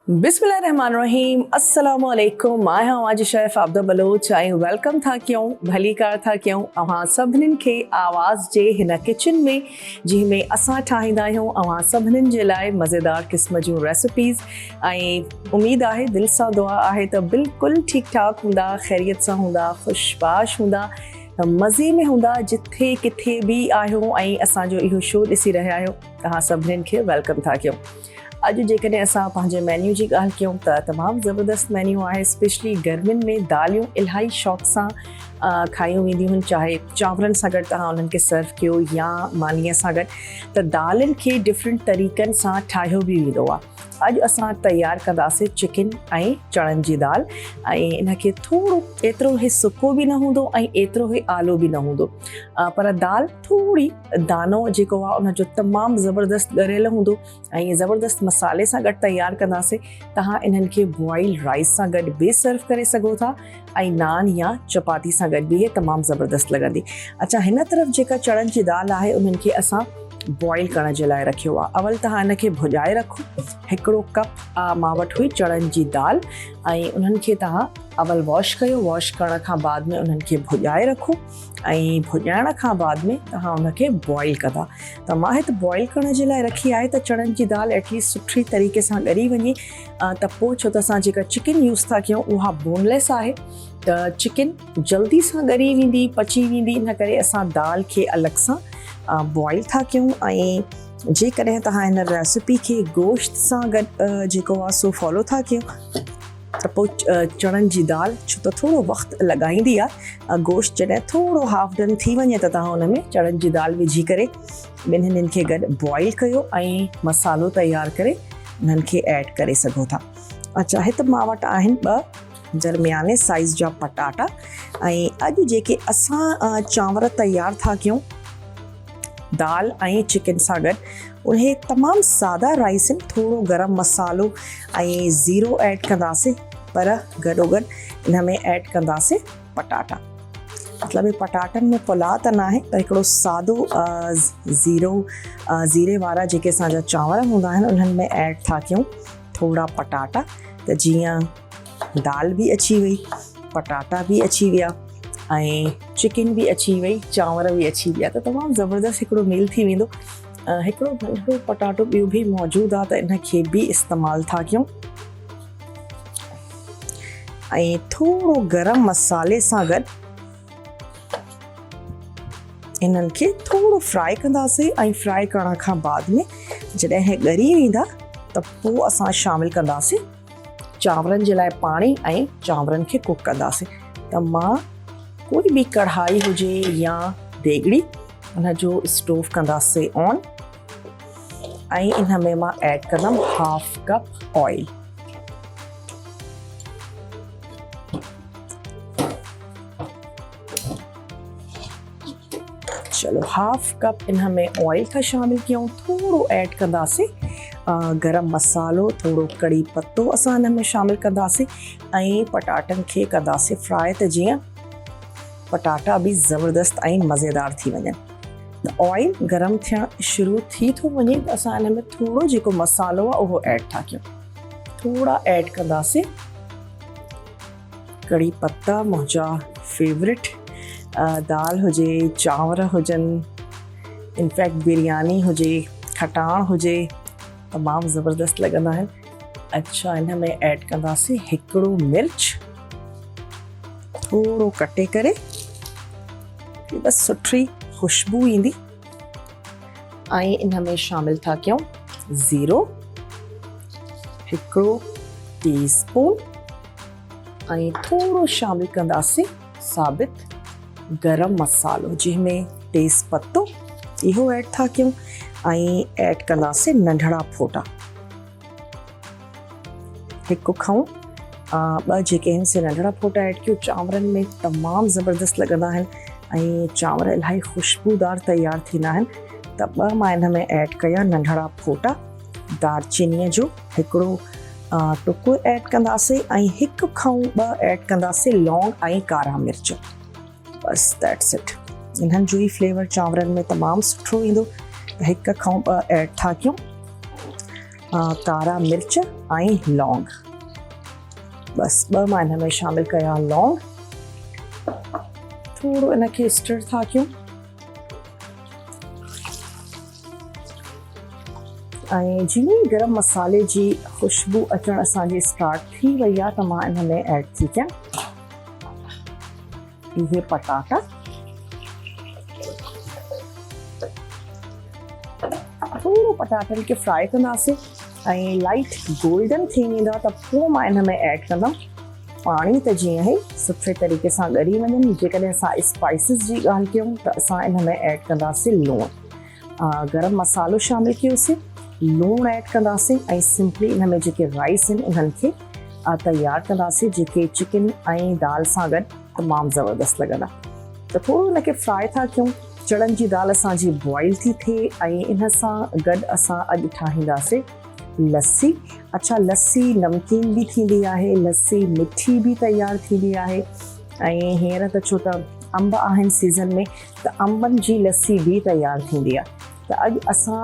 बिस्मिल्लाहिर्रहमानिर्रहीम अस्सलाम वालेकुम। मैं हूं आज chef Abida Baloch. I welcome था क्यों भली कार था क्यों अवां सभिनीनि खे आवाज़ जे हिन किचन में जंहिंमें असां ठाहींदा आहियूं अवां सभिनीनि जे लाइ मज़ेदार क़िस्म जूं रेसिपीज़। ऐं उमेद आहे दिलि सां दुआ आहे त बिल्कुलु ठीकु ठाक हूंदा, ख़ैरियत सां हूंदा, ख़ुशबाश हूंदा, मज़े में हूंदा जिथे किथे भी आहियो ऐं असांजो इहो शो ॾिसी रहिया आहियो। तव्हां सभिनीनि खे वेलकम था कयूं। अॼु जेकॾहिं असां पंहिंजे मेन्यू जी ॻाल्हि कयूं त तमामु ज़बरदस्त मेन्यू आहे। स्पेशली गर्मियुनि में दालियूं इलाही शौक़ सां खायूं वेंदियूं आहिनि, चाहे चांवरनि सां गॾु तव्हां उन्हनि खे सर्व कयो या मानीअ सां गॾु। त दालियुनि खे डिफरेंट तरीक़नि सां ठाहियो बि वेंदो आहे। अॼु असां तयारु कंदासीं चिकन ऐं चणनि जी दाल। ऐं इनखे थोरो एतिरो ई सुको बि न हूंदो ऐं एतिरो ई आलो बि न हूंदो, पर दाल थोरी दानो जेको आहे उनजो तमामु ज़बरदस्त ॻरियल हूंदो ऐं ज़बरदस्त मसाले सां गॾु तयारु कंदासीं। तव्हां इन्हनि खे बॉइल राइस सां गॾु बि सर्व करे सघो था ऐं नान या चपाती सां गॾु बि इहे तमामु ज़बरदस्त लॻंदी। अच्छा, हिन तरफ़ जेका चणनि जी दाल आहे उन्हनि खे असां बॉइल करण जे लाइ रखियो आहे। अवल तव्हां इनखे भुॼाए रखो। हिकिड़ो कप मां वटि हुई चणनि जी दाल ऐं उन्हनि खे तव्हां अवल वॉश कयो। वॉश करण खां बाद में उन्हनि खे भुॼाए रखो ऐं भुॼाइण खां बाद में तव्हां उनखे बॉइल कंदा। त मां हिते बॉइल करण जे लाइ रखी आहे त चणनि जी दाल एटलीस्ट सुठी तरीक़े सां ॻरी वञे। त पोइ छो त असां जेका चिकन यूज़ था कयूं उहा बोनलेस आहे, त चिकन जल्दी सां ॻरी वेंदी, पची वेंदी। इन करे असां दाल खे अलॻि सां बॉइल था कयूं। ऐं जेकॾहिं तव्हां हिन रेसिपी खे गोश्त सां गॾु जेको आहे सो फॉलो था कयूं त पोइ चणनि जी दाल छो त थोरो वक़्तु लॻाईंदी आहे। गोश्त जॾहिं थोरो हाफ डन थी वञे त तव्हां हुन में चणनि जी दाल विझी करे ॿिन्हिनि खे गॾु बॉइल कयो ऐं मसालो तयारु करे उन्हनि खे ऐड करे सघो था। अच्छा, हिते मां वटि आहिनि 2 दरमियाने साइज़ जा पटाटा। ऐं अॼु जेके असां चांवर तयारु था कयूं दाल ऐं चिकन सां गॾु, उहे तमामु सादा राइस आहिनि। थोरो गरम मसालो ऐं ज़ीरो ऐड कंदासीं, पर गॾोगॾु इन में ऐड कंदासीं पटाटा। मतिलबु पटाटनि में पुलाउ त न आहे, पर हिकिड़ो सादो ज़ीरे वारा जेके असांजा चांवर हूंदा आहिनि उन्हनि में ऐड था कयूं थोरा पटाटा। त जीअं दाल बि अची वई, पटाटा बि अची विया ऐं चिकन बि अची वई, चांवर बि अची विया, त तमामु ज़बरदस्त हिकिड़ो मेल थी वेंदो। हिकिड़ो नंढो पटाटो ॿियो बि मौजूदु आहे, त इनखे बि इस्तेमालु था कयूं। ऐं थोरो गरम मसाले सां गॾु इन्हनि खे थोरो फ्राई कंदासीं। ऐं फ्राई करण खां बाद में जॾहिं हे ॻरी वेंदा त पोइ असां शामिलु कंदासीं चांवरनि जे लाइ पाणी ऐं चांवरनि खे कुक कंदासीं। त मां कोई बि कढ़ाई हुजे या देगड़ी, उनजो स्टोव कंदासीं ऑन ऐं इन में मां ऐड कंदमि हाफ कप ऑयल। चलो, हाफ कप इन में ऑयल का शामिल कयूं। थोरो ऐड कंदासीं गरम मसालो, थोरो कड़ी पत्तो असां हिन में शामिल कंदासीं ऐं पटाटनि खे कंदासीं फ्राई, त जीअं पटाटा बि ज़बरदस्त ऐं मज़ेदार थी वञनि। त ऑयल गरम थियणु शुरू थी थो वञे त असां हिन में थोरो जेको मसालो आहे उहो ऐड था कयूं। थोरा ऐड कंदासीं कड़ी पत्ता, मुंहिंजा फेवरेट। दाल हुजे, चांवर हुजनि, इनफैक्ट बिरयानी हुजे, खटाण हुजे, तमामु ज़बरदस्त लॻंदा आहिनि। अच्छा, इन में ऐड कंदासीं हिकिड़ो मिर्च, थोरो कटे करे, बस सुठी खुशबू ईंदी। ऐं इन में शामिल था कयूं ज़ीरो, हिकिड़ो टीस्पून, ऐं थोरो शामिल कंदासीं साबित गरम मसालो जंहिंमें तेज़ पत्तो इहो ऐड था कयूं ऐं ऐड कंदासीं नंढड़ा फोटा, हिकु खां 2 जेके आहिनि से नंढड़ा फोटा ऐड कयो। चांवरनि में तमामु ज़बरदस्त लॻंदा आहिनि ऐं चांवर इलाही खुशबूदार तयारु थींदा आहिनि। त 2 मां इन में ऐड कया नंढड़ा फोटा। दालचीनीअ जो हिकिड़ो टुको ऐड कंदासीं ऐं 1 खां 2 ऐड कंदासीं लौंग ऐं कारा मिर्च। बस दैट्स इट। इन्हनि जो ई फ्लेवर चांवरनि में तमामु सुठो ईंदो। 1 खां 2 ऐड था कयूं। कारा मिर्च ऐं लौंग। बस 2 मां हिन में शामिल कया लौंग। थोड़ो इनखे स्टर था कयूं ऐं जीअं ई गरम मसाले जी खुशबू अचणु असांजी स्टार्ट थी वई आहे त मां इन में ऐड थी कयां इहे पटाटा। थोड़ो पटाटनि खे फ्राई कंदासीं ऐं लाइट गोल्डन थी वेंदा त पोइ मां इन में ऐड कंदमि पाणी, त जीअं ई सुठे तरीक़े सां ॻरी वञनि। जेकॾहिं असां स्पाइसिस जी ॻाल्हि कयूं त असां इन में ऐड कंदासीं लूणु, गरम मसालो शामिल कयोसीं, लूणु ऐड कंदासीं ऐं सिंपली इन में जेके राइस आहिनि उन्हनि खे तयारु कंदासीं, जेके चिकन ऐं दाल सां गॾु तमामु ज़बरदस्त लॻंदा। त थोरो इनखे फ्राई था कयूं। चणनि जी दाल असांजी बॉइल थी थिए ऐं इन सां गॾु असां अॼु ठाहींदासीं लस्सी। अच्छा, लस्सी नमकीन बि थींदी आहे, लस्सी मिठी बि तयारु थींदी आहे ऐं हींअर त छो त अंब आहिनि सीज़न में त अंबनि जी लस्सी बि तयारु थींदी आहे। त अॼु असां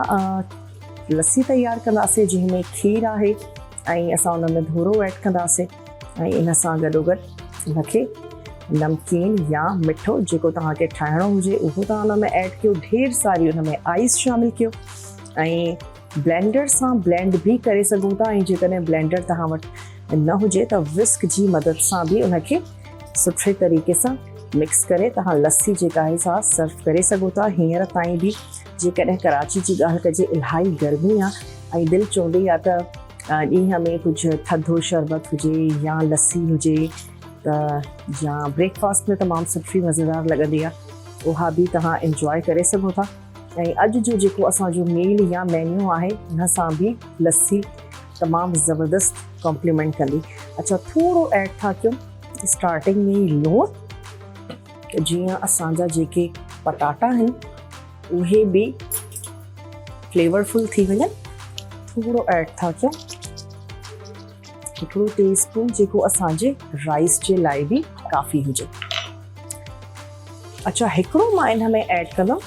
लस्सी तयारु कंदासीं जंहिंमें खीर आहे ऐं असां उन में धोरो ऐड कंदासीं ऐं इन सां गॾोगॾु इनखे नमकीन या मिठो जेको तव्हांखे ठाहिणो हुजे उहो तव्हां हुन में ऐड कयो। ढेर सारी हुन में आइस शामिल कयो ऐं ब्लेंडर सां ब्लेंड बि करे सघूं था ऐं जेकॾहिं ब्लेंडर तव्हां वटि न हुजे त विस्क जी मदद सां बि उनखे सुठे तरीक़े सां मिक्स करे तव्हां लस्सी जेका आहे सा सर्व करे सघो था। हींअर ताईं बि जेकॾहिं कराची जी ॻाल्हि कजे इलाही गर्मी आहे ऐं दिलि चवंदी आहे त ॾींहं में कुझु थधो शरबत हुजे या लस्सी हुजे त या ब्रेकफास्ट में तमामु सुठी मज़ेदार लॻंदी आहे, उहा बि तव्हां इंजॉय करे सघो था। ऐं अॼु जो जेको असांजो मील या मेन्यू आहे हुन सां बि लस्सी तमामु ज़बरदस्त कॉम्प्लीमेंट कंदी। अच्छा, थोरो ऐड था कयूं स्टार्टिंग में ई लूणु, जीअं असांजा जेके पटाटा आहिनि उहे बि फ्लेवरफुल थी वञनि। थोरो ऐड था कयूं हिकिड़ो टीस्पून जेको असांजे राइस जे लाइ बि काफ़ी हुजे। अच्छा, हिकिड़ो मां इन में ऐड कंदमि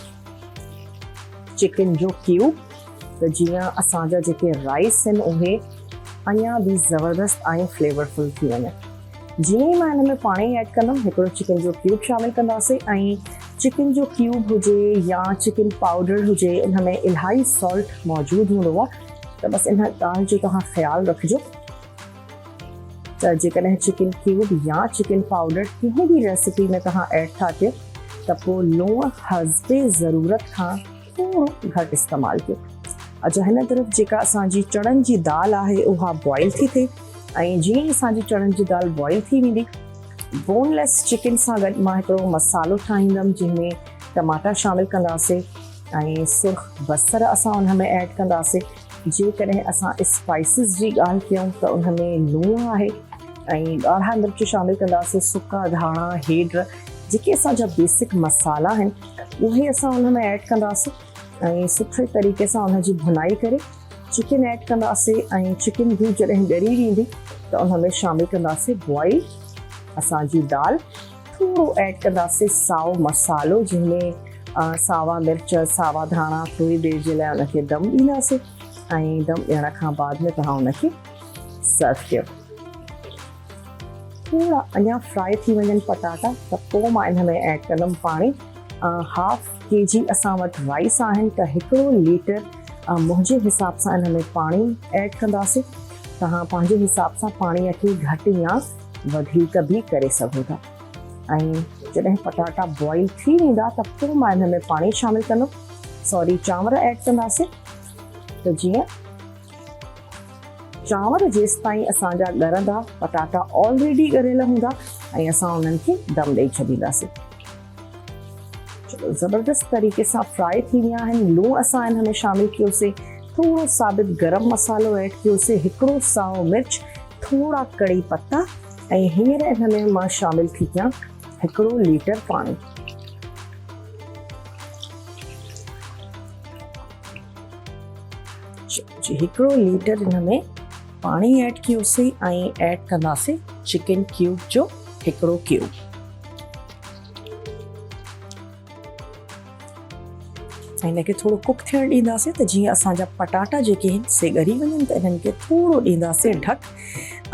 चिकन जो क्यूब, त जीअं असांजा जेके राइस आहिनि उहे अञा बि ज़बरदस्त ऐं फ्लेवरफुल थी वञनि। जीअं ई मां हिन में पाणी ऐड कंदमि हिकिड़ो चिकन जो क्यूब शामिल कंदासीं ऐं चिकन जो क्यूब हुजे या चिकन पाउडर हुजे इन में इलाही सॉल्ट मौजूदु हूंदो आहे, त बसि इन ॻाल्हि जो तव्हां ख़्यालु रखिजो त जेकॾहिं चिकन क्यूब या चिकन पाउडर कंहिं बि रेसिपी में तव्हां ऐड था कयो त पोइ लूणु हज़्बे ज़रूरत खां थोरो घटि इस्तेमालु कयो। अच्छा, हिन तरफ़ जेका असांजी चणनि जी दाल आहे उहा बॉइल थी थिए ऐं जीअं ई असांजी चणनि जी दाल बॉइल थी वेंदी बोनलेस चिकन सां गॾु मां हिकिड़ो मसालो ठाहींदमि जंहिंमें टमाटा शामिल कंदासीं ऐं सुर्ख बसर असां उन में ऐड कंदासीं। जेकॾहिं असां स्पाइसिस जी ॻाल्हि कयूं त उन में लूणु आहे ऐं ॻाढ़ा मिर्च शामिल कंदासीं, सुका धाणा, हेड, जेके असांजा बेसिक मसाला आहिनि उहे असां उन में ऐड कंदासीं ऐं सुठे तरीक़े सां उनजी भुनाई करे चिकन ऐड कंदासीं ऐं चिकन बि जॾहिं ॻरी वेंदी त उन में शामिल कंदासीं बॉइल असांजी दाल। थोरो ऐड कंदासीं साओ मसालो जंहिंमें सावा मिर्च, सावा धाणा, थोरी देरि जे लाइ उनखे दम ॾींदासीं ऐं दम ॾियण खां बाद में तव्हां उनखे सर्व कयो। थोरा अञा फ्राई थी वञनि पटाटा त पोइ मां इन में ऐड कंदमि पाणी। 1/2 kg असां वटि राइस आहिनि त 1 लीटर मुंहिंजे हिसाब सां इन में पाणी ऐड कंदासीं। तव्हां पंहिंजे हिसाब सां पाणीअ खे घटि या वधीक बि करे सघो था ऐं जॾहिं पटाटा बॉइल थी वेंदा त पोइ मां इन में पाणी शामिल कंदमि, चांवर ऐड कंदासीं। त जीअं चांवर जेसि ताईं असांजा ॻरंदा पटाटा ऑलरेडी ॻरियल हूंदा ऐं असां उन्हनि खे दम ॾेई छॾींदासीं। चलो, ज़बरदस्त तरीक़े सां फ्राई थी विया आहिनि। लूणु असां हिन में शामिल कयोसीं, थोरो साबित गरम मसालो ऐड कयोसीं, हिकिड़ो साओ मिर्च, थोरा कड़ी पत्ता ऐं हींअर हिन में मां शामिल थी कयां 1 लीटर पाणी। जी 1 लीटर हिन में पाणी ऐड कयोसीं ऐं ऐड कंदासीं चिकन क्यूब जो 1 क्यूब। ऐं हिनखे थोरो कुक थियणु ॾींदासीं त जीअं असांजा पटाटा जेके आहिनि से ॻरी वञनि त इन्हनि खे थोरो ॾींदासीं ढक।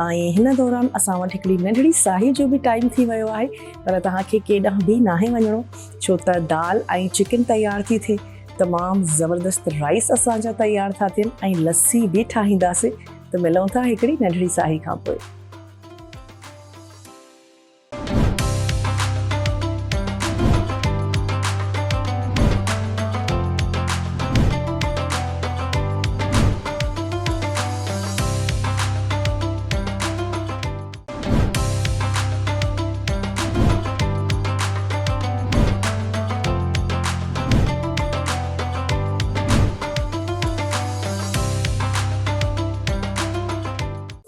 ऐं हिन दौरान असां वटि हिकिड़ी नंढड़ी साही जो बि टाइम थी वियो आहे, पर तव्हांखे केॾांहुं बि नाहे वञिणो, छो त दाल ऐं चिकन तयारु थी थिए, तमामु ज़बरदस्त राइस असांजा तयारु था थियनि ऐं लस्सी बि ठाहींदासीं। त मिलूं था हिकिड़ी नंढड़ी साही खां पोइ।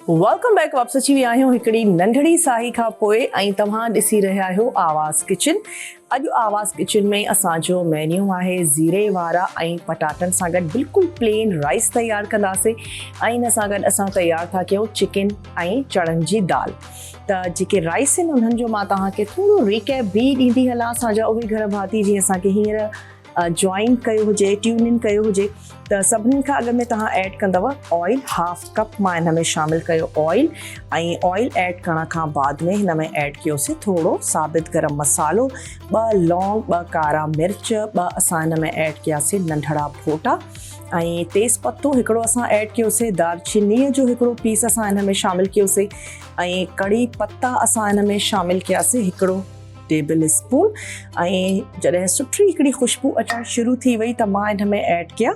Welcome back. वापस अची विया आहियूं हिकिड़ी नंढड़ी साही खां पोइ ऐं तव्हां ॾिसी रहिया आहियो आवाज़ किचन। अॼु आवाज़ किचन में असांजो मेन्यू आहे ज़ीरे वारा ऐं पटाटनि सां गॾु बिल्कुलु प्लेन राइस तयारु कंदासीं ऐं हिन सां गॾु असां तयारु था कयूं चिकन ऐं चणनि जी दाल। त जेके राइस आहिनि उन्हनि जो मां तव्हांखे थोरो रिकैप बि ॾींदी हलां। असांजा उहे घर भाती जीअं असांखे हींअर जॉइन कयो हुजे, ट्यून इन कयो हुजे, त सभिनी खां अॻु में तव्हां ऐड कंदव ऑयल। हाफ कप मां हिन में शामिलु कयो ऑयल, ऐं ऑयल ऐड करण खां बाद में हिन में ऐड कयोसीं थोरो साबित गरम मसालो, 2 लौंग, 2 कारा मिर्च, 2 असां हिन में ऐड कयासीं नंढड़ा फोटा, ऐं तेज़ पत्तो हिकिड़ो असां ऐड कयोसीं, दालचीनीअ जो हिकिड़ो पीस असां हिन में शामिलु कयोसीं, ऐं कड़ी पत्ता असां हिन में शामिलु कयासीं 1 टेबल स्पून। ऐं जॾहिं सुठी हिकिड़ी खुशबू अचणु शुरू थी वई त मां हिन में ऐड कया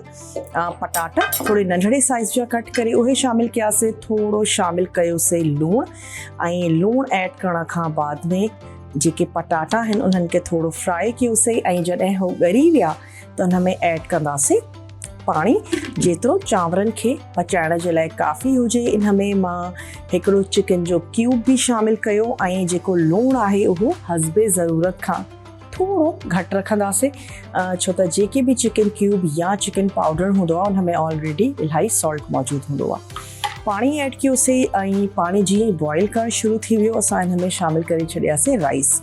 पटाटा, थोरे नंढड़े साइज़ जा कट करे उहे शामिलु कयासीं। थोरो शामिलु कयोसीं लूणु, ऐं लूणु ऐड करण खां बाद में जेके पटाटा आहिनि उन्हनि खे थोरो फ्राई कयोसीं, ऐं जॾहिं उहो ॻरी विया त हुन में ऐड कंदासीं पाणी, जेतिरो चांवरनि खे पचाइण जे लाइ काफ़ी हुजे। इन में मां हिकिड़ो चिकन जो क्यूब बि शामिलु कयो, ऐं जेको लूणु आहे उहो हस्बे ज़रूरत खां थोरो घटि रखंदासीं, छो त जेके बि चिकन क्यूब या चिकन पाउडर हूंदो आहे उन में ऑलरेडी इलाही सॉल्ट मौजूदु हूंदो आहे। पाणी ऐड कयोसीं, ऐं पाणी जीअं ई बॉइल करणु शुरू थी वियो असां हिन में शामिलु करे छॾियासीं राइस।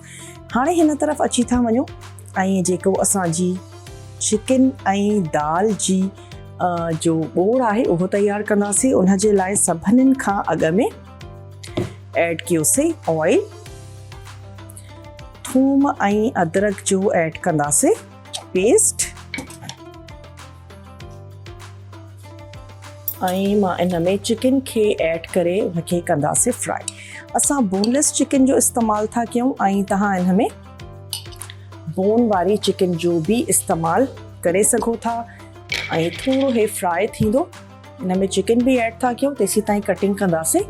हाणे हिन तरफ़ अची था वञूं, ऐं जेको असांजी चिकन ऐं दाल जी जो ॿोड़ आहे उहो तयारु कंदासीं। उन जे लाइ सभिनीनि खां अॻु में ऐड कयोसीं ऑयल, थूम ऐं अदरक जो ऐड कंदासीं पेस्ट, ऐं मां इन में चिकन खे ऐड करे उनखे कंदासीं फ्राई। असां बोनलेस चिकन जो इस्तेमालु था कयूं, ऐं तव्हां इन में बोन वारी चिकन जो बि इस्तेमालु करे सघो था। ऐं थोरो हे फ्राई थींदो, हिन में चिकन बि ऐड था कयूं, तेसीं ताईं कटिंग कंदासीं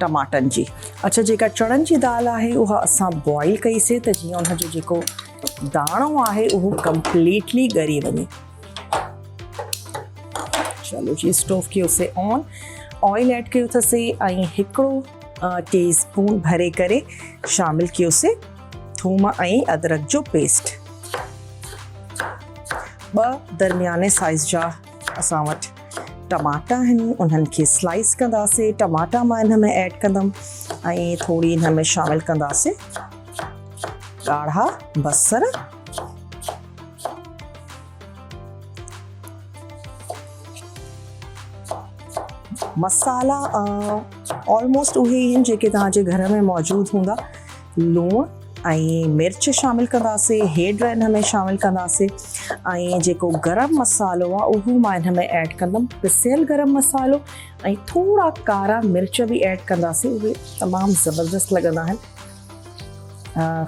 टमाटनि जी। अच्छा, जेका चणनि जी दाल आहे उहा असां बॉइल कईसीं त जीअं उनजो जेको दाणो आहे उहो कंप्लीटली ॻरी वञे। चलो जी, स्टोव कयोसीं ऑन, ऑयल ऐड कयो अथसीं, ऐं हिकिड़ो टी स्पून भरे करे शामिलु कयोसीं थूम ऐं अदरक जो पेस्ट। 2 दरमियाने साइज़ जा असां वटि टमाटा आहिनि, उन्हनि खे स्लाइस कंदासीं। टमाटा मां हिन में ऐड कंदमि, ऐं थोरी हिन में शामिलु कंदासीं ॻाढ़ा बसर, मसाला ऑलमोस्ट उहे ई आहिनि जेके तव्हांजे घर में मौजूदु हूंदा। लूणु ऐं मिर्च शामिलु कंदासीं, हेड हिन में शामिलु कंदासीं, ऐं जेको गरम मसालो आहे उहो मां हिन में ऐड कंदमि पिसियल गरम मसालो, ऐं थोरा कारा मिर्च बि ऐड कंदासीं, उहे तमामु ज़बरदस्त लॻंदा आहिनि।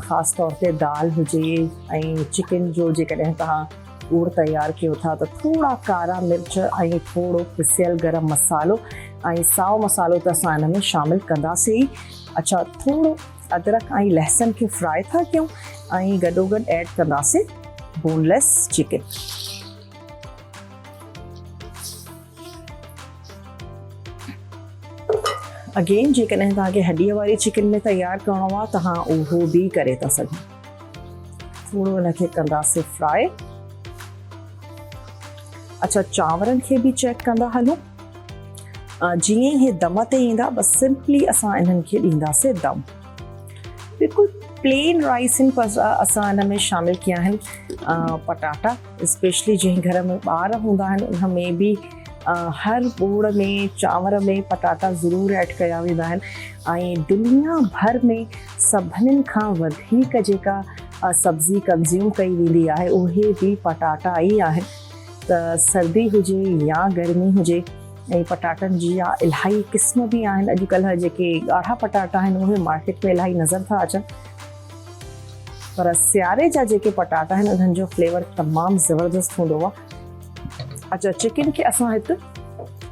ख़ासि तौर ते दाल हुजे ऐं चिकन जो जेकॾहिं तव्हां ॻोढ़ तयारु कयो था त थोरा कारा मिर्च ऐं थोरो पिसियल गरम मसालो ऐं साओ मसालो त असां हिन में शामिलु कंदासीं। अच्छा, थोरो अदरक ऐं लहसुन खे फ्राई था कयूं, ऐं गॾोगॾु ऐड कंदासीं बोनलेस चिकन। अगेन, जेकॾहिं तव्हांखे हड्डीअ वारी चिकन में तयारु करिणो आहे तव्हां उहो बि करे था सघो। थोरो हिनखे कंदासीं फ्राई। अच्छा, चांवरनि खे बि चेक कंदा हलूं। जीअं ई दम ते ईंदा बसि सिंपली असां इन्हनि खे ॾींदासीं दम। बिल्कुलु प्लेन राइस इन असां हिन में शामिलु कया आहिनि पटाटा, स्पेशली जंहिं घर में ॿार हूंदा आहिनि उन में बि हर ॿोड़ में चांवर में पटाटा ज़रूरु ऐड कया वेंदा आहिनि। ऐं दुनिया भर में सभिनीनि खां वधीक जेका सब्ज़ी कंज़्यूम कई वेंदी आहे उहे बि पटाटा ई आहिनि। त सर्दी हुजे या गर्मी हुजे, ऐं पटाटनि जी या इलाही क़िस्म बि आहिनि। अॼुकल्ह जेके ॻाढ़ा पटाटा आहिनि उहे मार्केट में इलाही नज़र था अचनि, पर सियारे जा जेके पटाटा आहिनि उन्हनि जो फ्लेवर तमामु ज़बरदस्त हूंदो आहे। अच्छा, चिकन खे असां हिते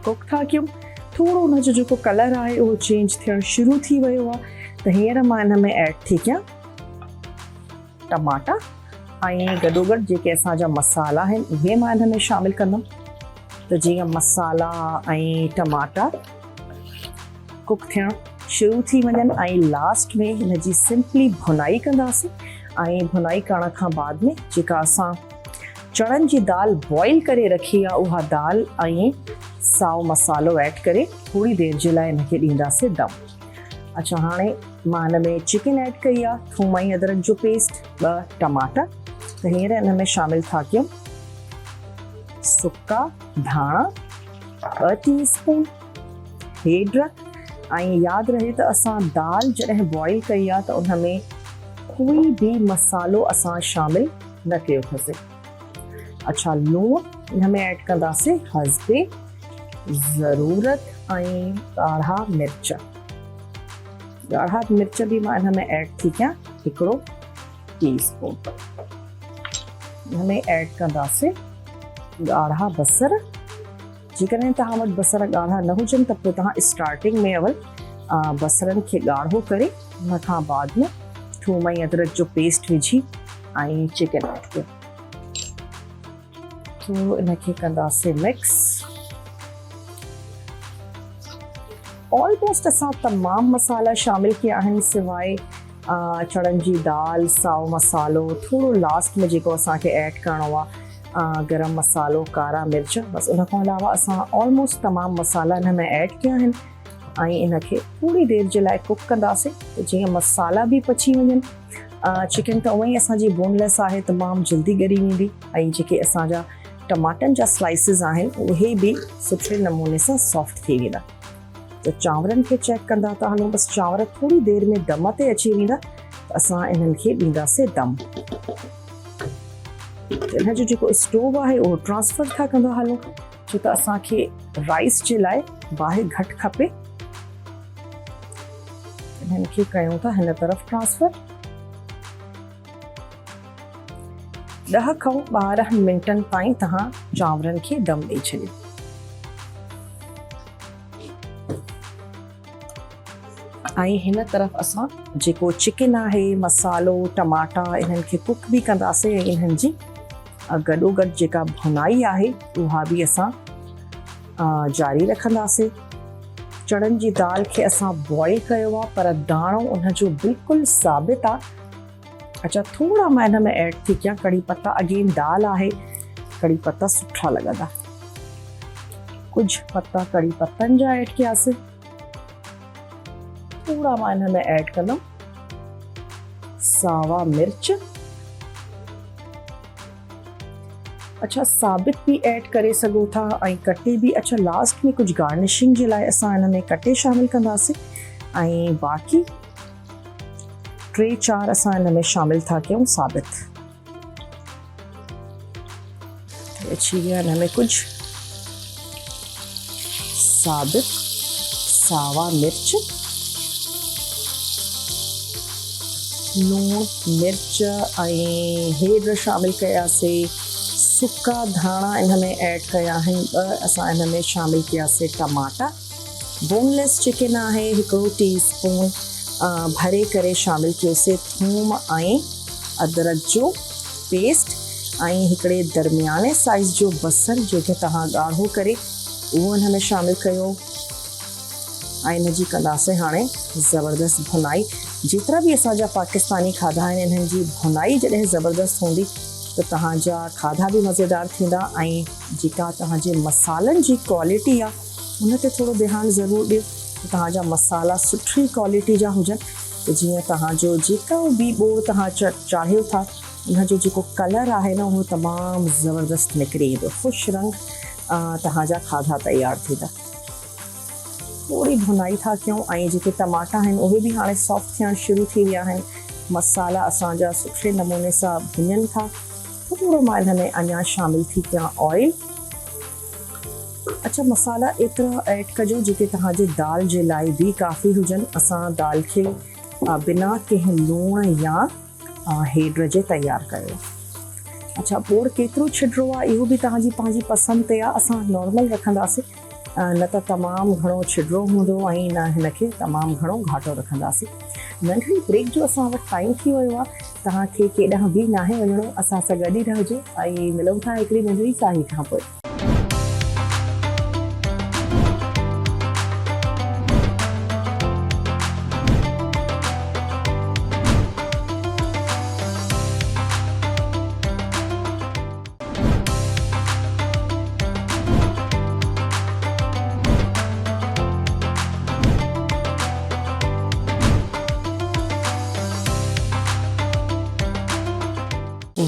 कुक था कयूं, थोरो उनजो जेको कलर आहे उहो चेंज थियणु शुरू थी वियो आहे। त हींअर मां हिन में ऐड थी कयां टमाटा ऐं गॾोगॾु जेके असांजा मसाला आहिनि उहे मां हिन में शामिलु कंदमि। त जीअं मसाला ऐं टमाटा कुक थियणु शुरू थी वञनि ऐं लास्ट में हिन जी सिंपली भुनाई कंदासीं। ऐं भुनाई करण खां बाद में जेका असां चणनि जी दाल बॉइल करे रखी आहे उहा दाल ऐं साओ मसालो ऐड करे थोरी देरि जे लाइ हिनखे ॾींदासीं दम। अच्छा, हाणे मां हिन में चिकन ऐड कई आहे, थूम ऐं अदरक जो पेस्ट, 2 टमाटा। त हींअर हिन में शामिलु था कयूं सुका धाणा 2 टीस्पून, हेड ऐं यादि रहे त असां दाल जॾहिं बॉइल कई आहे त उन में कोई बि मसालो असां शामिलु न कयो अथसीं। अच्छा, लूणु हिन में ऐड कंदासीं हस्बे ज़रूरत ऐं ॻाढ़ा मिर्च। ॻाढ़ा मिर्च बि मां हिन में ऐड थी कयां 1 टीस्पून। हिन में ऐड कंदासीं ॻाढ़ा बसर। जेकॾहिं तव्हां वटि बसर ॻाढ़ा न हुजनि त पोइ तव्हां स्टार्टिंग में अवल बसरनि खे ॻाढ़ो करे उन खां बाद में थूम ऐं अदरक जो पेस्ट विझी ऐं चिकन ऐड कयो। तो इनखे कंदासीं मिक्स। ऑलमोस्ट असां तमामु मसाला शामिलु कया आहिनि सवाइ चणनि जी दाल, साओ मसालो, थोरो लास्ट में जेको असांखे ऐड करिणो आहे गरम मसालो, कारा मिर्च, बसि उन खां अलावा असां ऑलमोस्ट तमामु मसाला हिन में ऐड कया आहिनि। ऐं इनखे थोरी देरि जे लाइ कुक कंदासीं त जीअं मसाला बि पची वञनि। चिकन त उअं ई असांजी बोनलेस आहे, तमामु जल्दी ॻरी वेंदी, ऐं जेके असांजा टमाटनि जा स्लाइसिस आहिनि उहे बि सुठे नमूने सां सॉफ्ट थी वेंदा। त चांवरनि खे चेक कंदा था हलूं, बसि चांवर थोरी देरि में दम ते अची वेंदा त असां इन्हनि खे ॾींदासीं दम। इन जो जेको स्टोव आहे उहो ट्रांसफर था कंदा हलूं, छो त असांखे राइस जे लाइ बाहि घटि खपे। इन्हनि खे कयूं था हिन तरफ़ ट्रांसफर। 10 खां 12 मिंटनि ताईं तव्हां चांवरनि खे दम ॾेई छॾियो। ऐं हिन तरफ़ असां जेको चिकन आहे, मसालो, टमाटा, इन्हनि खे कुक बि कंदासीं ऐं इन्हनि जी गॾोगॾु जेका भुनाई आहे उहा बि असां जारी रखंदासीं। चणनि जी दाल खे असां बॉइल कयो आहे, पर दाणो उनजो बिल्कुलु साबित आहे। अच्छा, थोड़ा मां हिन में ऐड थी कयां कड़ी पत्ता। अगेन दाल आहे, कड़ी पत्ता सुठा लॻंदा। कुझु पत्ता कड़ी पत्तनि जा ऐड कयासीं। थोड़ा मां हिन में ऐड कंदमि सावा मिर्च। अच्छा, साबित भी ऐड करे सघो था ऐं कटे भी। अच्छा, लास्ट में कुछ गार्निशिंग जे लाइ असां हिन में कटे शामिल कंदासीं ऐं बाक़ी 3-4 असां हिन में शामिल था कयूं साबित। अची विया हिन में कुछ साबित सावा मिर्च, लूण, मिर्च ऐं हेड शामिल कयासीं। सुका धाणा इन में ऐड कया आहिनि। 2 असां इन में शामिल कयासीं टमाटा। बोनलेस चिकन आहे 1 टीस्पून भरे करे शामिल कयोसीं। थूम ऐं अदरक जो पेस्ट ऐं हिकिड़े दरमियाने साइज़ जो बसर जेके तव्हां ॻाढ़ो करे उहो हिन में शामिल कयो ऐं इन जी कंदासीं हाणे ज़बरदस्त भुनाई। जेतिरा बि असांजा पाकिस्तानी खाधा आहिनि इन्हनि जी भुनाई जॾहिं ज़बरदस्त हूंदी त तव्हांजा खाधा बि मज़ेदार थींदा ऐं जेका तव्हांजे मसालनि जी क्वालिटी आहे उन ते थोरो ध्यानु ज़रूरु ॾियो त तव्हांजा मसाला सुठी क्वालिटी जा हुजनि। त जीअं तव्हांजो जेका बि ॿोड़ तव्हां चाढ़ियो था उनजो जेको कलर आहे न उहो तमामु ज़बरदस्त निकिरी ईंदो, ख़ुशि रंग तव्हांजा खाधा तयारु थींदा। थोरी भुनाई था कयूं ऐं जेके टमाटा आहिनि उहे बि हाणे सॉफ्ट थियणु शुरू थी विया आहिनि। मसाला असांजा सुठे नमूने सां भुञनि था। थोरो मां हिन में अञा शामिल थी कयां ऑयल। अच्छा, मसाला एतिरा ऐड कजो जेके तव्हांजे दाल जे लाइ बि काफ़ी हुजनि। असां दाल खे बिना कंहिं लूण या हेड जे तयारु कयो। अच्छा, ॿोड़ केतिरो छिॾिणो आहे इहो बि तव्हांजी पंहिंजी पसंदि ते आहे। असां नॉर्मल रखंदासीं, न त तमामु घणो छिॾिणो हूंदो ऐं न हिनखे तमामु घणो घाटो रखंदासीं। नंढड़ी ब्रेक जो असां वटि टाइम थी वियो आहे। तव्हांखे केॾांहुं बि नाहे वञिणो, असां सां गॾु ई रहिजो ऐं मिलूं था हिकिड़ी नंढड़ी साही खां पोइ।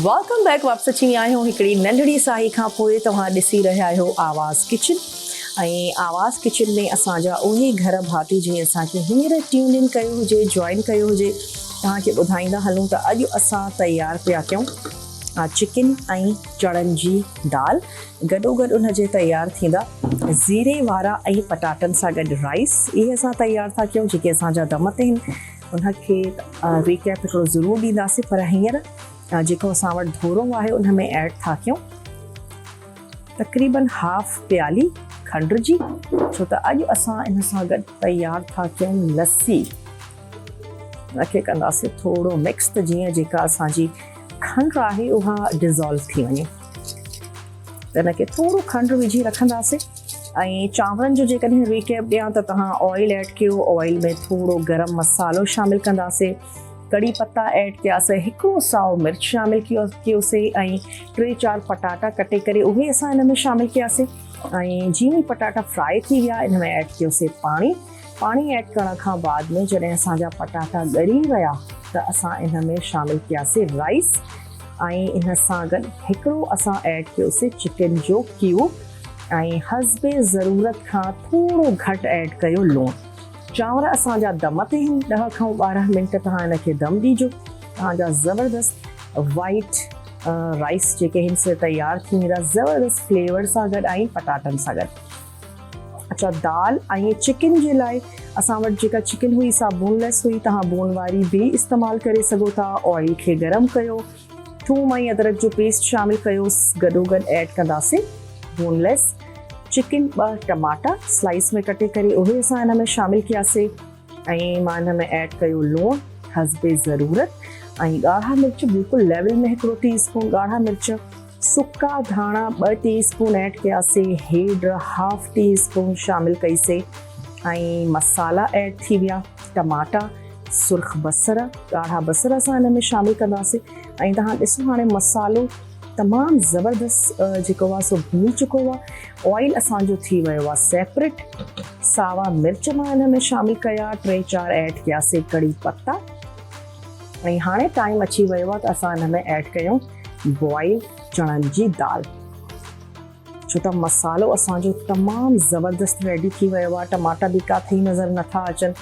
Welcome back. वापसि अची आहियूं हिकिड़ी नंढड़ी साही खां पोइ। तव्हां ॾिसी रहिया आहियो आवाज़ किचन ऐं आवाज़ किचन में असांजा उहे घर भाती जीअं असांखे हींअर ट्यून इन कयो हुजे, जॉइन कयो हुजे, तव्हांखे ॿुधाईंदा हलूं त अॼु असां तयारु पिया कयूं चिकन ऐं चणनि जी दाल। गॾोगॾु उनजे तयारु थींदा ज़ीरे वारा ऐं पटाटनि सां गॾु राइस। इहे असां तयारु था कयूं जेके असांजा दम ते आहिनि। उनखे रिकैप हिकिड़ो ज़रूरु ॾींदासीं, पर हींअर जेको असां वटि धोरो आहे उन में ऐड था कयूं तक़रीबन हाफ प्याली खंड जी, छो त अॼु असां इन सां गॾु तयारु था कयूं लस्सी। उनखे कंदासीं थोरो मिक्स त जीअं जेका असांजी खंड आहे उहा डिज़ोल्व थी वञे। त इनखे थोरो खंड विझी रखंदासीं। ऐं चांवरनि जो जेकॾहिं रिकैप ॾियां त तव्हां ऑयल ऐड कयो, ऑयल में थोरो गरम मसालो शामिल कंदासीं, कड़ी पत्ता ऐड कयासीं, हिकिड़ो साओ मिर्च शामिल कयोसीं ऐं 3-4 पटाटा कटे करे उहे असां हिन में शामिल कयासीं। ऐं जीअं ई पटाटा फ्राई थी विया हिन में ऐड कयोसीं पाणी ऐड करण खां बाद में जॾहिं असांजा पटाटा ॻरी विया त असां इन में शामिल कयासीं राइस ऐं इन सां गॾु हिकिड़ो असां ऐड कयोसीं चिकन जो क्यूब ऐं हस्बे ज़रूरत खां थोरो घटि ऐड कयो लूणु। चांवर असांजा दम ते आहिनि, 10 खां 12 मिंट तव्हां हिनखे दम ॾिजो। तव्हांजा ज़बरदस्त वाइट राइस जेके आहिनि से तयारु थी वेंदा ज़बरदस्त फ्लेवर सां गॾु ऐं पटाटनि सां गॾु। अच्छा, दाल ऐं चिकन जे लाइ असां वटि जेका चिकन हुई सा बोनलेस हुई, तव्हां बोन वारी बि इस्तेमालु करे सघो था। ऑयल खे गरम कयो, थूम ऐं अदरक जो पेस्ट शामिल कयो, गॾोगॾु ऐड कंदासीं बोनलेस चिकन। 2 टमाटा स्लाइस में कटे करे उहे असां हिन में शामिल कयासीं ऐं मां हिन में ऐड कयो लूणु हस्बे ज़रूरत ऐं ॻाढ़ा मिर्च बिल्कुलु लेवल में 1 टीस्पून ॻाढ़ा मिर्च, सुका धाणा 2 टीस्पून ऐड कयासीं, हेड 1/2 टीस्पून शामिल कईसीं ऐं मसाला ऐड थी विया। टमाटा, सुर्ख बसर, ॻाढ़ा बसर असां हिन में शामिल कंदासीं ऐं तव्हां ॾिसो हाणे मसालो तमामु ज़बरदस्त जेको आहे सो भुनी चुको आहे। ऑयल असांजो थी वियो आहे सेपरेट। सावा मिर्च मां हिन में शामिल कया, 3-4 ऐड कयासीं कड़ी पत्ता ऐं हाणे टाइम अची वियो आहे त असां हिन में ऐड कयूं बॉइल चणनि जी दाल। छो त मसालो असांजो तमामु ज़बरदस्त रेडी थी वियो आहे। टमाटा बि काथे नज़र नथा अचनि,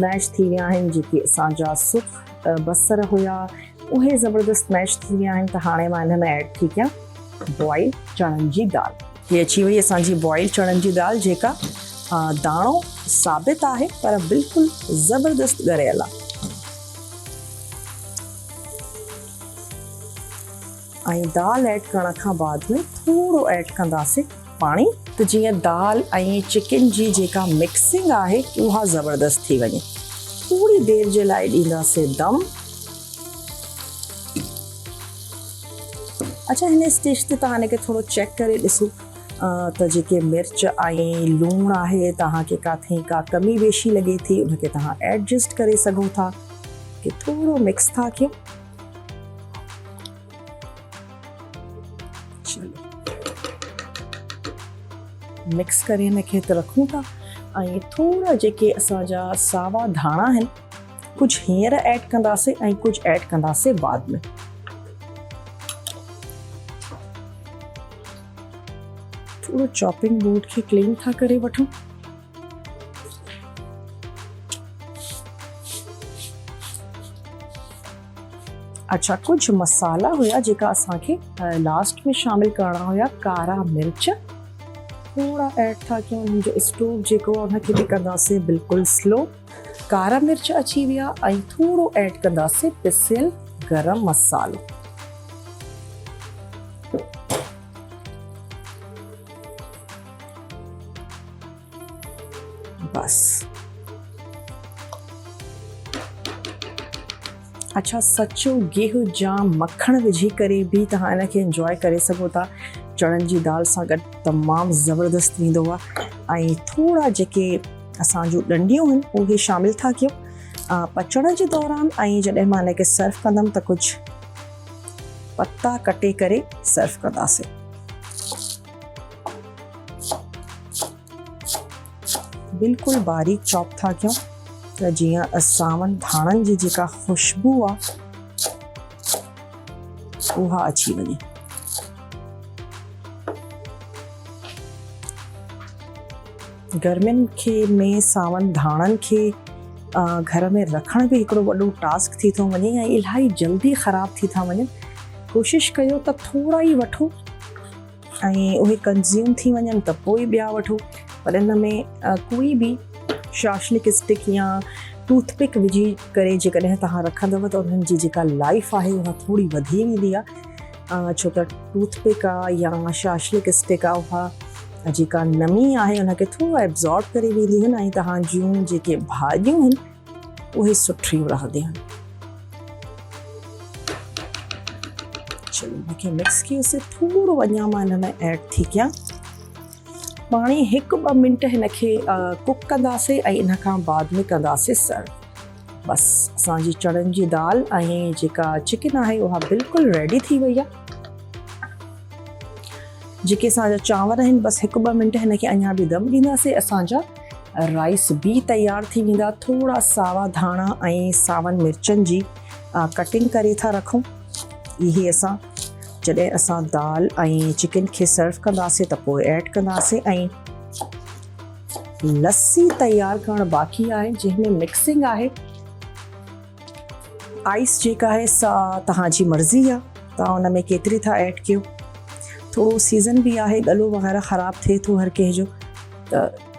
मैश थी विया आहिनि। जेके असांजा सुर्ख बसर हुया उहे ज़बरदस्त मैश थी विया आहिनि। त हाणे मां हिन में ऐड थी कयां बॉइल चणनि जी दाल। हीअ अची वई असांजी बॉइल चणनि जी दाल जेका दाणो साबित आहे पर बिल्कुलु ज़बरदस्त ॻरियल आहे। ऐं दाल ऐड करण खां बाद में थोरो ऐड कंदासीं पाणी, त जीअं दाल ऐं चिकन जी जेका मिक्सिंग आहे उहा ज़बरदस्त थी वञे। थोरी देरि जे लाइ ॾींदासीं दम। अच्छा, हिन स्टेज ते तव्हां हिनखे थोरो चेक करे ॾिसो त जेके मिर्च ऐं लूणु आहे तव्हांखे काथे का कमी बेशी लॻे थी उनखे तव्हां एडजस्ट करे सघो था कि थोरो मिक्स था कयो। मिक्स करे हिनखे त रखूं था ऐं थोरा जेके असांजा सावा धाणा आहिनि कुछ हींअर ऐड कंदासीं ऐं कुछ ऐड कंदासीं बाद में। थोड़ो चॉपिंग बोर्ड खे क्लीन था करे वठूं। अच्छा, कुछ मसाला हुआ जेका असांखे लास्ट में शामिल करना हुआ। कारा मिर्च थोड़ा ऐड था कयूं। उन्हनि जो स्टोव जेको आहे उनखे बि कंदासीं बिल्कुलु स्लो। कारा मिर्च अची विया ऐं थोड़ो ऐड कंदासीं पिसियल गरम मसालो। बस। अच्छा, सचो गेहूं जा मक्खण विझी करे भी तव्हां इनखे इंजॉय करे सघो था। चणनि जी दाल सां गॾु तमामु ज़बरदस्त थींदो आहे। ऐं थोड़ा जेके असांजूं ॾंडियूं आहिनि उहे शामिल था कयूं पचण जे दौरान। ऐं जॾहिं मां इनखे सर्व कंदमि त कुझु पत्ता कटे करे सर्व कंदासीं। बिल्कुलु बारीक चॉप था कयूं त जीअं सावन धाणनि जी जेका खुशबू आहे उहा अची वञे। गर्मियुनि खे में सावन धाणनि खे घर में रखण भी हिकिड़ो वॾो टास्क थी थो वञे ऐं इलाही जल्दी ख़राब थी था वञनि। कोशिशि कयो त थोड़ा ई वठो ऐं उहे कंज़्यूम थी वञनि त पोइ ॿिया वठो। पर इन में कोई भी शाशलिक स्टिक या टूथपिक विझी करे जेकॾहिं तव्हां रखंदव त उन्हनि जी जेका लाइफ आहे उहा थोड़ी वधी वेंदी आहे। छो त टूथपिक आहे या शाशलिक स्टिक आहे उहा जेका नमी आहे उनखे थोड़ा एब्जॉर्ब करे वेंदियूं आहिनि ऐं तव्हां जूं जेके भाॼियूं आहिनि उहे सुठियूं रहंदियूं आहिनि। चलो मूंखे मिक्स कयोसीं। थोड़ो अञा मां हिन में ऐड थी कयां पाणी। 1-2 मिंट हिनखे कुक कंदासीं ऐं इन खां बाद में कंदासीं सर्व। बस असांजी चणनि जी दाल ऐं जेका चिकन आहे उहा बिल्कुलु रेडी थी वई आहे। जेके असांजा चांवर आहिनि बस 1-2 मिंट हिनखे अञा बि दम ॾींदासीं। असांजा राइस भी तैयार थी वेंदा। थोड़ा सावा धाणा ऐं सावन मिर्चनि जी कटिंग करे था रखूं। इहे असां जॾहिं असां दाल ऐं चिकन खे सर्व कंदासीं त पोइ ऐड कंदासीं। ऐं लस्सी तैयार करणु बाक़ी आहे जंहिंमें मिक्सिंग आहे। आइस जेका आहे सा तव्हांजी मर्ज़ी आहे, तव्हां हुन में केतिरी था ऐड कयो। थोड़ो सीज़न भी आहे, गलो वग़ैरह ख़राब थिए थो हर कंहिंजो, त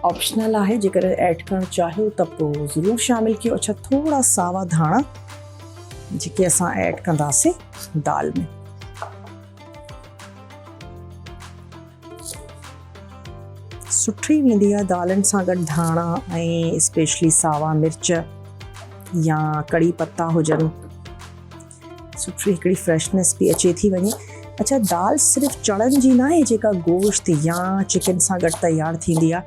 ऑप्शनल आहे। जेकर ऐड करणु चाहियो त पोइ ज़रूरु शामिल कयो। अच्छा, थोड़ा सावा धाणा जेके असां ऐड कंदासीं दाल में। सुठी वेंदी आहे दालनि सां गॾु धाणा ऐं स्पेशली सावा मिर्च या कड़ी पत्ता हुजनि। सुठी हिकिड़ी फ्रेशनेस भी अचे थी वञे। अच्छा, दाल सिर्फ़ु चणनि जी न आहे जेका गोश्त या चिकन सां गॾु तैयार थींदी आहे।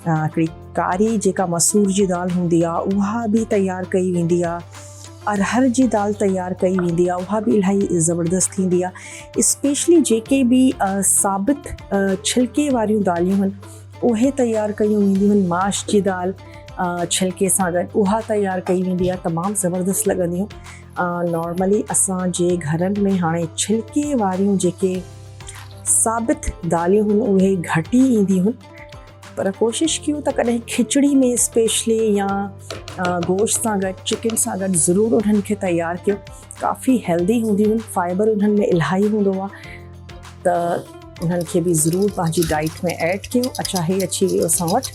हिकिड़ी कारी जेका मसूर जी दाल हूंदी आहे उहा भी तैयार कई वेंदी आहे। अरहर जी दाल तैयार कई वेंदी आहे, उहा भी इलाही ज़बरदस्त थींदी आहे। स्पेशली जेके भी साबित छिलके वारियूं दालियूं आहिनि उहे तैयार कयूं वेंदियूं आहिनि। माश जी दाल छिलके सां गॾु उहा तैयार कई वेंदी आहे, तमामु ज़बरदस्त लॻंदियूं। नॉर्मली असांजे घरनि में हाणे छिलके वारियूं जेके साबित दालियूं आहिनि उहे घटि ई ईंदियूं आहिनि। पर कोशिशि कयूं त कॾहिं खिचड़ी में स्पेशली या गोश्त सां गॾु चिकन सां गॾु ज़रूरु उन्हनि खे तैयार कयो। काफ़ी हेल्दी हूंदियूं आहिनि, फाइबर उन्हनि में इलाही हूंदो आहे, त उन्हनि खे बि ज़रूरु पंहिंजी डाइट में ऐड कयो। अच्छा, हे अची वियो असां वटि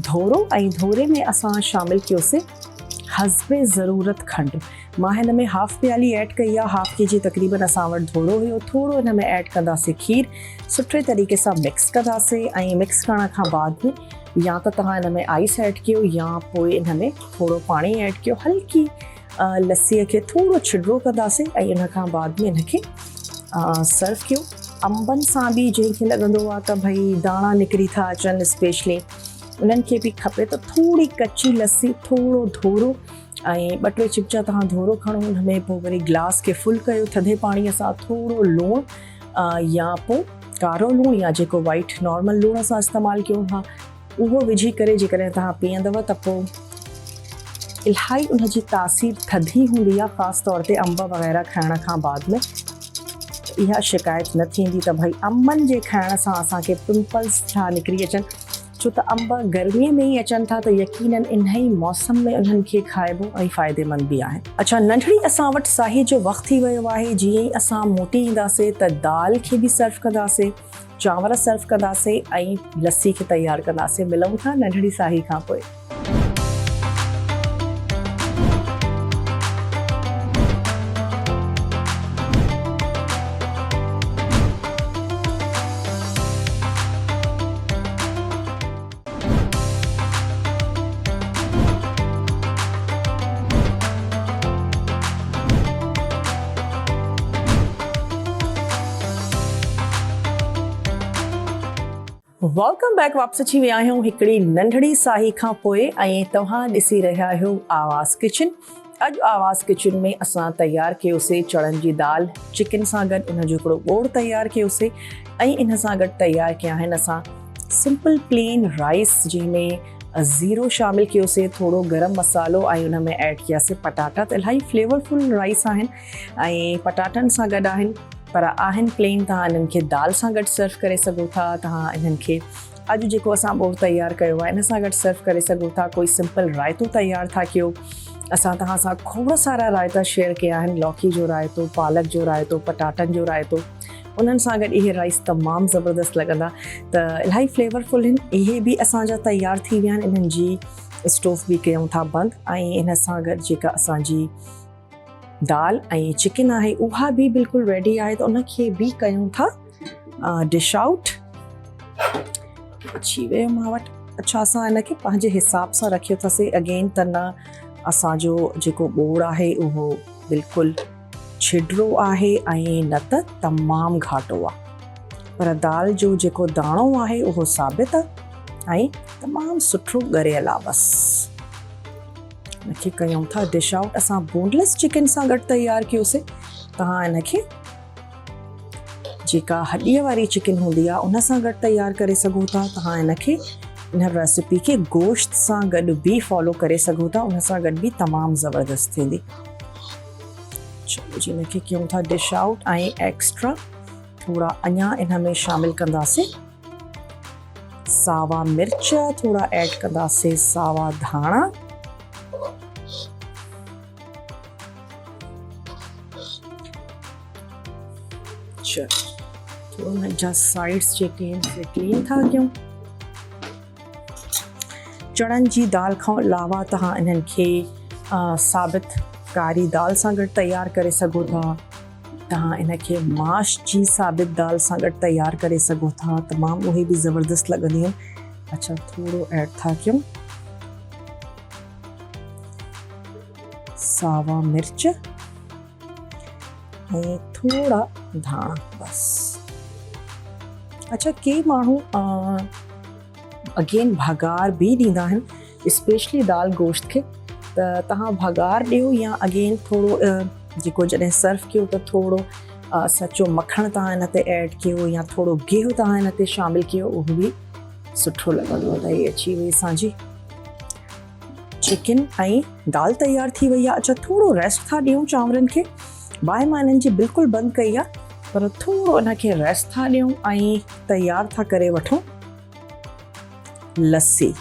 धोरो ऐं धोरे में असां शामिल कयोसीं हस्बे ज़रूरत खंडु। मां हिन में हाफ प्याली ऐड कई आहे। हाफ के जी तक़रीबन असां वटि धोरो हुयो। थोड़ो हिन में ऐड कंदासीं खीर। सुठे तरीक़े सां मिक्स कंदासीं ऐं मिक्स करण खां बाद में या त तव्हां हिन में आइस ऐड कयो या पोइ इन में थोड़ो पाणी ऐड कयो। हल्की लस्सीअ खे थोड़ो छिॾरो कंदासीं ऐं इन खां बाद में इनखे सर्व कयो। अंबनि सां बि जंहिंखे लॻंदो आहे त भई दाणा निकिरी था अचनि स्पेशली उन्हनि खे बि खपे त थोड़ी कच्ची लस्सी, थोड़ो धोरो ऐं 2-3 चिमचा तव्हां धोरो खणो। हुन में पोइ वरी ग्लास खे फुल कयो थधे पाणीअ सां। थोड़ो लूणु या पोइ कारो लूणु या जेको वाइट नॉर्मल लूणु असां इस्तेमालु कयूं था उहो विझी करे जेकॾहिं तव्हां पीअंदव त पोइ इलाही उनजी तासीर थधी हूंदी आहे, ख़ासि तौर ते अंब वग़ैरह खाइण खां बाद में इहा शिकायत न थींदी त भई अंबनि जे खाइण सां असांखे पिंपल्स छा निकिरी अचनि, छो त अंब गर्मीअ में ई अचनि था त यकीनन इन ई मौसम में उन्हनि खे खाइबो ऐं फ़ाइदेमंद बि आहे। अच्छा, नंढड़ी असां वटि साही जो वक़्तु थी वियो आहे। जीअं ई असां मोटी ईंदासीं त दाल खे बि सर्व कंदासीं, चांवर सर्व कंदासीं ऐं लस्सी खे तयारु कंदासीं। मिलूं था नंढड़ी साही खां पोइ। Welcome back. वापस अची विया आहियूं हिकिड़ी नंढड़ी साही खां पोइ ऐं तव्हां ॾिसी रहिया आहियो आवाज़ किचन। अॼु आवाज़ किचन में असां तयारु कयोसीं चणनि जी दाल चिकन सां गॾु उन जो हिकिड़ो ॻोढ़ तयारु कयोसीं ऐं इन सां गॾु तयारु कया आहिनि असां सिंपल प्लेन राइस, जंहिंमें ज़ीरो शामिल कयोसीं, थोरो गरम मसालो ऐं उन में ऐड कयासीं पटाटा। त इलाही फ्लेवरफुल राइस आहिनि ऐं पटाटनि सां गॾु आहिनि, पर आहिनि प्लेन। तव्हां इन्हनि खे दाल सां गॾु सर्व करे सघो था। तव्हां इन्हनि खे अॼु जेको असां ॿोड़ तयारु कयो आहे इन सां गॾु सर्व करे सघो था। कोई सिंपल रायतो तयारु था कयो। असां तव्हां सां खोड़ सारा रायता शेयर कया आहिनि, लौकी जो रायतो, पालक जो रायतो, पटाटनि जो रायतो। उन्हनि सां गॾु इहे राइस तमामु ज़बरदस्त लॻंदा, त इलाही फ्लेवरफुल आहिनि। इहे बि असांजा तयारु थी विया आहिनि। इन्हनि जी स्टोव बि कयूं था बंदि ऐं इन सां गॾु जेका असांजी दाल ऐं चिकन आहे उहा बि बिल्कुलु रेडी आहे, त उनखे बि कयूं था डिश आउट। अची वियो मां वटि। अच्छा, असां इनखे पंहिंजे हिसाब सां रखियो अथसीं। अगेन त न असांजो जेको ॿोड़ आहे उहो बिल्कुलु छिडरो आहे ऐं न त तमामु घाटो आहे, पर दाल जो जेको दाणो आहे उहो साबित आहे ऐं तमामु सुठो ॻरियल आहे। बसि इनखे कयूं था डिश आउट। असां बोनलेस चिकन सां गॾु तयारु कयोसीं। तव्हां इनखे जेका हॾीअ वारी चिकन हूंदी आहे उन सां गॾु तयारु करे सघो था। तव्हां इनखे इन रेसिपी खे गोश्त सां गॾु बि फॉलो करे सघो था, उन सां गॾु बि तमामु ज़बरदस्त थींदी। चलो जी, इनखे कयूं था डिश आउट ऐं एक्स्ट्रा थोरा अञा इन में शामिल कंदासीं सावा मिर्च, थोरा ऐड कंदासीं सावा धाणा, थोरो हुन जा साइड्स जेके आहिनि से क्लीन था कयूं। चणनि जी दाल खां अलावा तव्हां इन्हनि खे साबित कारी दाल सां गॾु तयारु करे सघो था। तव्हां इनखे माश जी साबित दाल सां गॾु तयारु करे सघो था, तमामु उहे बि ज़बरदस्त लॻंदियूं आहिनि। अच्छा, थोरो ऐड था कयूं सावा मिर्च ऐं थोरा धाणा, बसि। अच्छा, के माण्हू अगेन भगार बि ॾींदा आहिनि, स्पेशली दाल गोश्त खे। त तव्हां भगार ॾियो या अगेन थोरो जेको जॾहिं सर्व कयो त थोरो सचो मखण तव्हां इन ते ऐड कयो या थोरो गिहु तव्हां इन ते शामिल कयो, उहो बि सुठो लॻंदो। त इहे अची वई असांजी चिकन ऐं दाल तयारु थी वई आहे। अच्छा, थोरो रेस्ट था ॾियूं चांवरनि खे। बाहि मां इन्हनि जी बिल्कुलु बंदि कई आहे, पर थोरो इनखे रेस्ट था ॾियूं ऐं तयारु था करे वठूं लस्सी।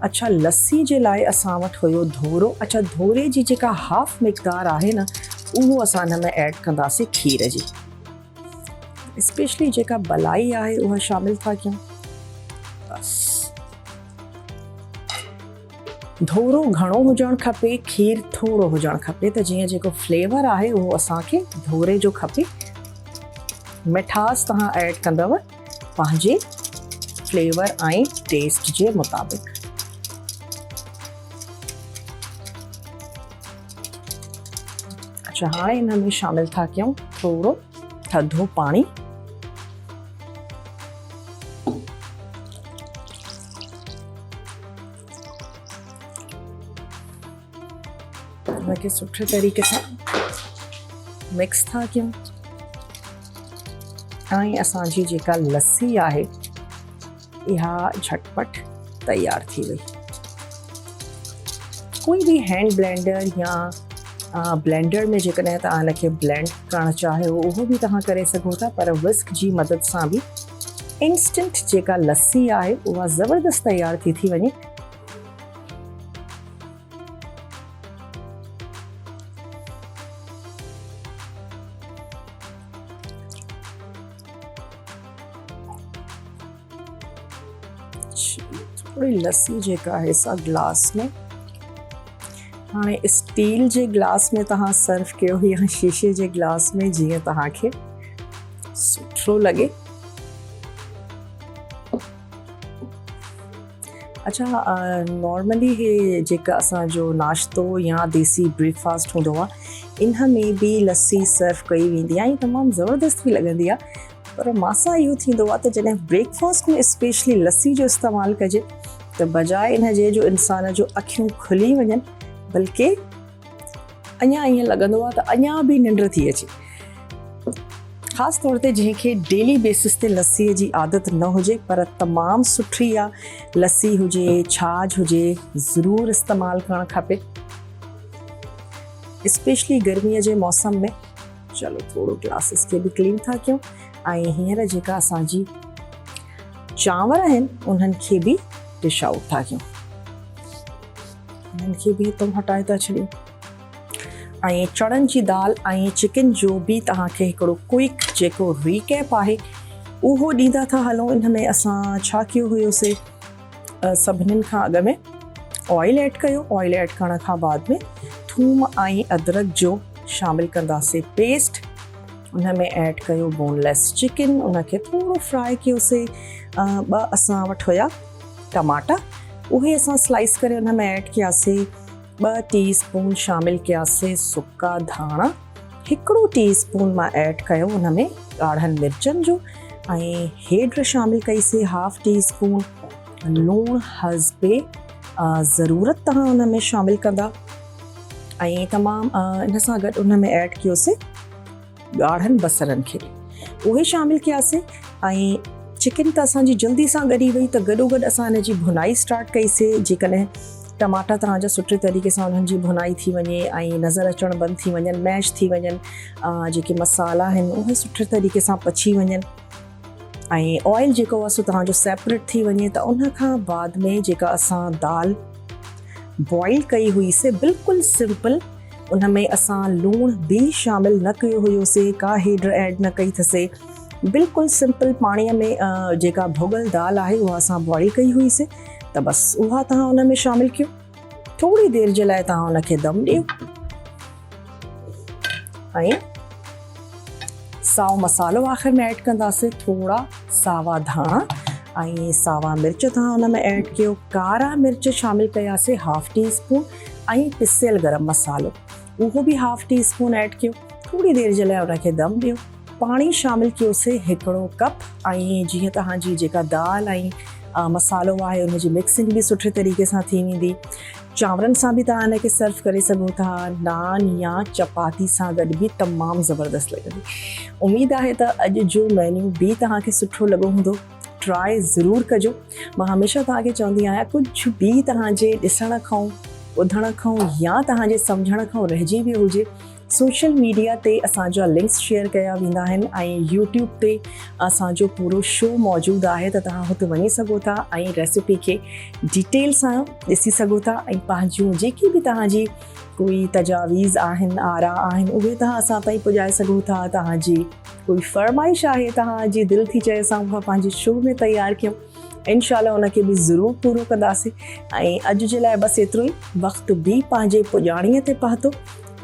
अच्छा, लस्सी जे लाइ असां वटि हुयो धोरो। अच्छा, धोरे जी जेका हाफ मिक़दार आहे न, उहो असां हिन में ऐड कंदासीं खीर जी। स्पेशली जेका मलाई आहे उहा शामिल था कयूं। बसि धोरो घणो हुजणु खपे, खीर थोरो हुजणु खपे, त जीअं जेको फ्लेवर आहे उहो असांखे धोरे जो खपे। मिठास तव्हां ऐड कंदव पंहिंजे फ्लेवर ऐं टेस्ट जे मुताबिक़। अच्छा, हाणे हिन में शामिल था कयूं थोरो थधो पाणी। इनखे सुठे तरीक़े सां मिक्स था कयूं ऐं असांजी जेका लस्सी आहे इहा झटपट तयारु थी वई। कोई भी हैंड ब्लेंडर या ब्लेंडर में जेकॾहिं तव्हां हिनखे ब्लेंड करणु चाहियो उहो बि तव्हां करे सघो था, पर विस्क जी मदद सां बि इंस्टेंट जेका लस्सी आहे उहा ज़बरदस्त तयार थी वञे। थोड़ी लस्सी जेका आहे सा ग्लास में, हाँ स्टील जे ग्लास में तव्हां सर्व कयो या शीशे जे ग्लास में, जीअं तव्हांखे सुठो लगे। अच्छा, नॉर्मली हे जेका असांजो नाश्तो या देसी ब्रेकफास्ट हूंदो आहे इन में भी लस्सी सर्व कई वेंदी आहे, तमामु ज़बरदस्त भी लगंदी आहे। पर मासां इहो थींदो आहे त जॾहिं ब्रेकफास्ट में स्पेशली लस्सी जो इस्तेमालु कजे त बजाए इन जे जो इंसान जो अखियूं खुली वञनि, बल्कि अञा ईअं लॻंदो आहे त अञा भी निंड थी अचे। ख़ासि तौर ते जंहिंखे डेली बेसिस ते लस्सीअ जी आदत न हुजे पर तमामु सुठी आहे, लस्सी हुजे छाछ हुजे ज़रूरु इस्तेमालु करणु खपे, स्पेशली गर्मीअ जे मौसम में। चलो थोड़ो ग्लासिस खे बि क्लीन था कयूं ऐं हींअर जेका असांजी चांवर आहिनि उन्हनि खे बि डिश आउट था कयूं, उन्हनि खे बि हितां हटाए था छॾियूं। ऐं चणनि जी दाल ऐं चिकन जो भी तव्हांखे हिकिड़ो क्विक जेको रीकैप आहे उहो ॾींदा था हलूं। इन में असां छा कयो हुयोसीं, सभिनीनि खां अॻु में ऑयल ऐड कयो, ऑयल ऐड करण खां बाद में थूम ऐं अदरक जो शामिल कंदासीं पेस्ट, उन में ऐड कयो बोनलेस चिकन, उनखे थोड़ो फ्राई कयोसीं। ॿ असां वटि हुया टमाटा, उहे असां स्लाइस करे उन में ऐड कयासीं। 2 टीस्पून शामिल कयासीं सुका धाणा, 1 टीस्पून मां ऐड कयो उन में ॻाढ़नि मिर्चनि जो, ऐं हेड शामिल कईसीं 1/2 टीस्पून लूणु हस्बे ज़रूरत तव्हां उन में शामिल कंदा। ऐं तमामु इन सां गॾु उन में ऐड कयोसीं ॻाढ़नि बसरनि खे, उहे शामिल कयासीं। ऐं चिकन त असांजी जल्दी सां ॻरी वई त गॾोगॾु असां हिन जी भुनाई स्टार्ट कईसीं। जेकॾहिं टमाटा तव्हांजा सुठे तरीक़े सां उन्हनि जी भुनाई थी वञे ऐं नज़र अचणु बंदि थी वञनि, मैश थी वञनि, जेके मसाला आहिनि उहे सुठे तरीक़े सां पची वञनि ऐं ऑयल जेको आहे सो तव्हांजो सेपरेट थी वञे, त उन खां बाद में जेका असां दाल बॉइल कई हुईसीं बिल्कुलु सिंपल, उन में असां लूणु बि शामिल न कयो हुयोसीं, का हेड ऐड न कई अथसीं, बिल्कुलु सिंपल पाणीअ में जेका भुॻल दाल आहे उहा असां बॉइल कई हुईसीं, त बसि उहा तव्हां उन में शामिल कयो। थोड़ी देरि जे लाइ तव्हां उनखे दम ॾियो ऐं साओ मसालो आख़िर में ऐड कंदासीं, थोड़ा सावा धाणा ऐं सावा मिर्च तव्हां उन में ऐड कयो, कारा मिर्च शामिल कयासीं 1/2 टीस्पून ऐं पिसियल गरम मसालो उहो बि 1/2 टीस्पून ऐड कयो। थोड़ी देरि जे लाइ उनखे दम ॾियो। पाणी शामिल कयोसीं 1 कप, ऐं जीअं तव्हांजी जेका दाल ऐं मसालो आहे उनजी मिक्सिंग बि सुठे तरीक़े सां थी वेंदी। चांवरनि सां बि तव्हां हिनखे सर्व करे सघो था, नान या चपाती सां गॾु बि तमामु ज़बरदस्त लॻंदी। उमेदु आहे त अॼु जो मेन्यू बि तव्हांखे सुठो लॻो हूंदो, ट्राई ज़रूरु कजो। मां हमेशह तव्हांखे चवंदी आहियां कुझु बि तव्हांजे ॾिसण खां ॿुधण खां या तव्हांजे सम्झण खां रहिजी वियो हुजे, सोशल मीडिया ते असांजा लिंक्स शेयर कया वेंदा आहिनि ऐं यूट्यूब ते असांजो पूरो शो मौजूदु आहे, त तव्हां हुते वञी सघो था ऐं रेसिपी खे डिटेल सां ॾिसी सघो था ऐं पंहिंजूं जेकी बि तव्हांजी कोई तजावीज़ आहिनि, आरा आहिनि, उहे तव्हां असां ताईं पुॼाए सघो था। तव्हांजी कोई फरमाइश आहे, तव्हांजी दिलि थी चए असां उहा पंहिंजे शो में तयारु कयूं, इंशाल्लाह उनखे बि ज़रूरु पूरो कंदासीं। ऐं अॼु जे लाइ बसि एतिरो ई, वक़्तु बि पंहिंजे पुॼाणीअ ते पहुतो।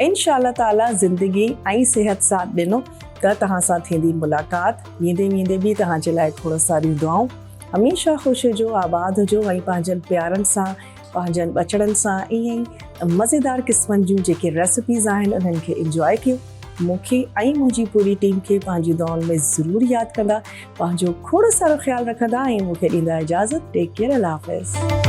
इंशाल्लाह ताला ज़िंदगी ऐं सिहत साथ ॾिनो त तव्हां सां थींदी मुलाक़ात। वेंदे वेंदे बि तव्हांजे लाइ खोड़ सारियूं दुआऊं। हमेशह ख़ुशि हुजो, आबाद हुजो ऐं पंहिंजनि प्यारनि सां, पंहिंजनि बचड़नि सां ईअं ई मज़ेदार क़िस्मनि जूं जेके रेसिपीज़ आहिनि उन्हनि खे इंजॉय कयो। मूंखे ऐं मुंहिंजी पूरी टीम खे पंहिंजी दुआउनि में ज़रूरु यादि कंदा, पंहिंजो खोड़ सारो ख़्यालु रखंदा ऐं मूंखे ॾींदा इजाज़त। टेक केयर, अल्लाह हाफ़िज़।